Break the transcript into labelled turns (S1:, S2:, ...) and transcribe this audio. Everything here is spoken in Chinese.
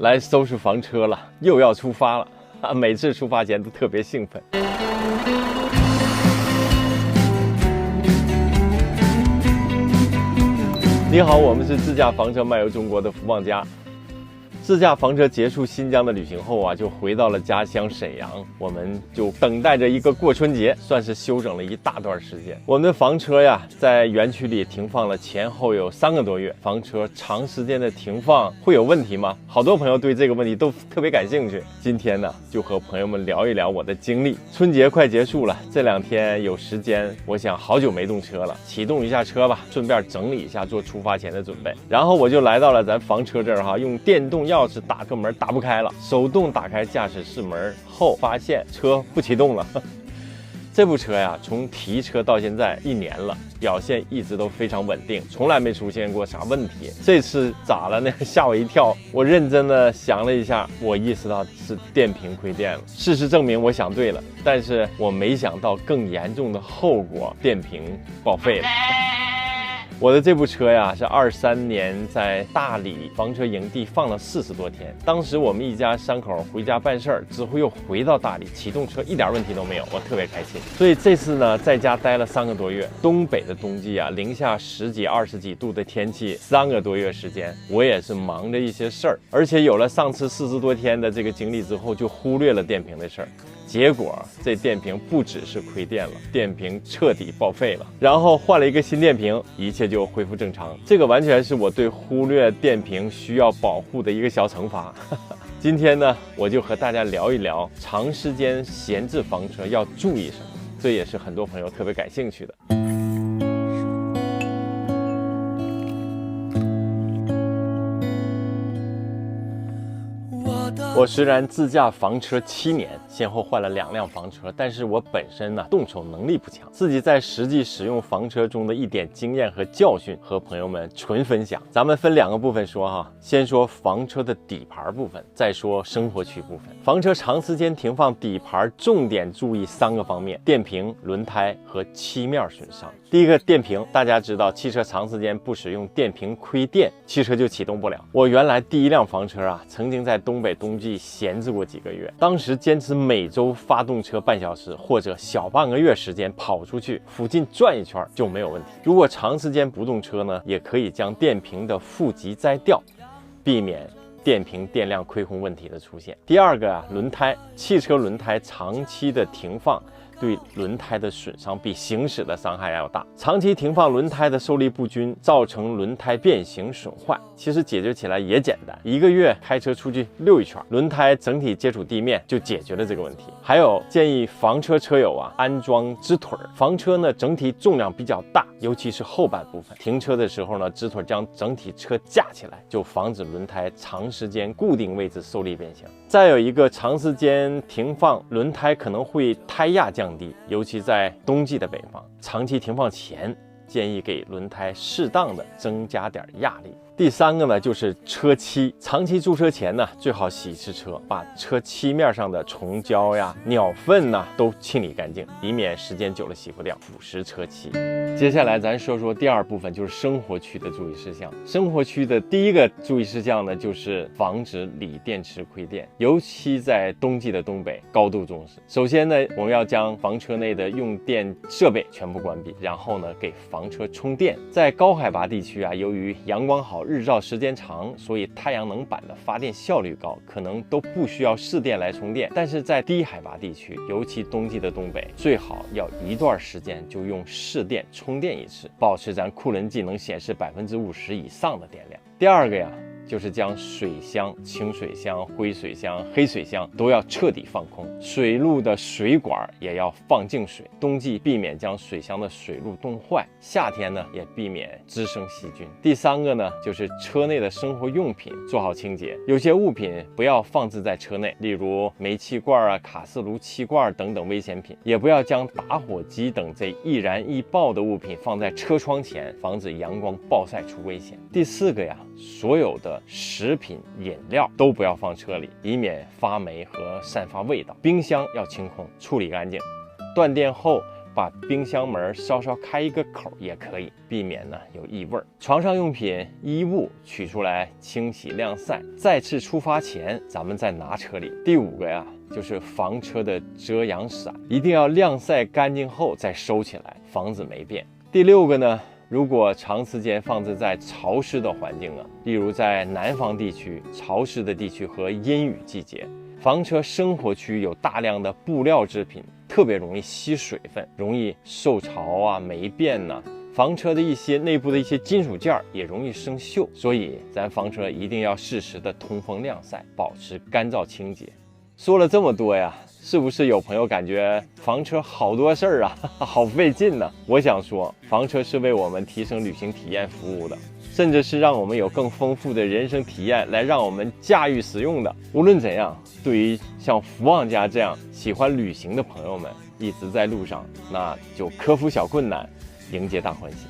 S1: 来收拾房车了，又要出发了啊！每次出发前都特别兴奋。你好，我们是自驾房车漫游中国的福旺家。自驾房车结束新疆的旅行后啊，就回到了家乡沈阳，我们就等待着一个过春节，算是休整了一大段时间。我们的房车呀，在园区里停放了前后有3个多月，房车长时间的停放会有问题吗？好多朋友对这个问题都特别感兴趣。今天呢，就和朋友们聊一聊我的经历。春节快结束了，这2天有时间，我想好久没动车了，启动一下车吧，顺便整理一下做出发前的准备。然后我就来到了咱房车这儿哈，用电动钥匙打个门打不开了，手动打开驾驶室门后，发现车不启动了。这部车呀，从提车到现在1年了，表现一直都非常稳定，从来没出现过啥问题。这次咋了呢？吓我一跳。我认真的想了一下，我意识到是电瓶亏电了。事实证明我想对了，但是我没想到更严重的后果，电瓶报废了。我的这部车呀，是23年在大理房车营地放了40多天。当时我们一家3口回家办事儿，之后又回到大理，启动车一点问题都没有，我特别开心。所以这次呢，在家待了3个多月。东北的冬季啊，零下10几、20几度的天气，3个多月时间，我也是忙着一些事儿，而且有了上次40多天的这个经历之后，就忽略了电瓶的事儿。结果这电瓶不只是亏电了，电瓶彻底报废了，然后换了一个新电瓶，一切就恢复正常。这个完全是我对忽略电瓶需要保护的一个小惩罚。今天呢，我就和大家聊一聊长时间闲置房车要注意什么，这也是很多朋友特别感兴趣的。我虽然自驾房车7年，先后换了2辆房车，但是我本身呢动手能力不强，自己在实际使用房车中的一点经验和教训和朋友们纯分享。咱们分2个部分说哈，先说房车的底盘部分，再说生活区部分。房车长时间停放底盘，重点注意3个方面：电瓶、轮胎和漆面损伤。第一个，电瓶，大家知道汽车长时间不使用电瓶亏电，汽车就启动不了。我原来第1辆房车啊，曾经在东北冬季闲置过几个月，当时坚持每周发动车半小时或者小半个月时间跑出去附近转一圈就没有问题。如果长时间不动车呢，也可以将电瓶的负极摘掉，避免电瓶电量亏空问题的出现。第2个啊，轮胎，汽车轮胎长期的停放对轮胎的损伤比行驶的伤害要大。长期停放轮胎的受力不均，造成轮胎变形损坏，其实解决起来也简单，1个月开车出去溜一圈，轮胎整体接触地面就解决了这个问题。还有建议房车车友啊，安装支腿。房车呢整体重量比较大，尤其是后半部分，停车的时候呢，支腿将整体车架起来，就防止轮胎长时间固定位置受力变形。再有一个，长时间停放轮胎可能会胎压降低，尤其在冬季的北方，长期停放前建议给轮胎适当的增加点压力。第3个呢，就是车漆。长期驻车前呢，最好洗一次车，把车漆面上的虫胶呀、鸟粪呐都清理干净，以免时间久了洗不掉，腐蚀车漆。接下来咱说说第2部分，就是生活区的注意事项。生活区的第1个注意事项呢，就是防止锂电池亏电，尤其在冬季的东北高度重视。首先呢，我们要将房车内的用电设备全部关闭，然后呢，给房车充电。在高海拔地区啊，由于阳光好，日照时间长，所以太阳能板的发电效率高，可能都不需要市电来充电。但是在低海拔地区，尤其冬季的东北，最好要一段时间就用市电充电一次，保持咱库仑计能显示50%以上的电量。第2个呀，就是将水箱、清水箱、灰水箱、黑水箱都要彻底放空，水路的水管也要放净水。冬季避免将水箱的水路冻坏，夏天呢也避免滋生细菌。第3个呢，就是车内的生活用品做好清洁，有些物品不要放置在车内，例如煤气罐啊、卡式炉气罐等等危险品，也不要将打火机等这易燃易爆的物品放在车窗前，防止阳光暴晒出危险。第4个呀，所有的食品饮料都不要放车里，以免发霉和散发味道。冰箱要清空，处理干净。断电后把冰箱门稍稍开一个口也可以，避免呢有异味。床上用品、衣物取出来清洗晾晒，再次出发前咱们再拿车里。第5个呀，就是房车的遮阳伞，一定要晾晒干净后再收起来，防止霉变。第6个呢，如果长时间放置在潮湿的环境啊，例如在南方地区、潮湿的地区和阴雨季节，房车生活区有大量的布料制品，特别容易吸水分，容易受潮啊、霉变呐。房车的一些内部的一些金属件也容易生锈，所以咱房车一定要适时的通风晾晒，保持干燥清洁。说了这么多呀，是不是有朋友感觉房车好多事儿啊，好费劲呢？我想说，房车是为我们提升旅行体验服务的，甚至是让我们有更丰富的人生体验来让我们驾驭使用的。无论怎样，对于像福旺家这样喜欢旅行的朋友们，一直在路上，那就克服小困难，迎接大欢喜。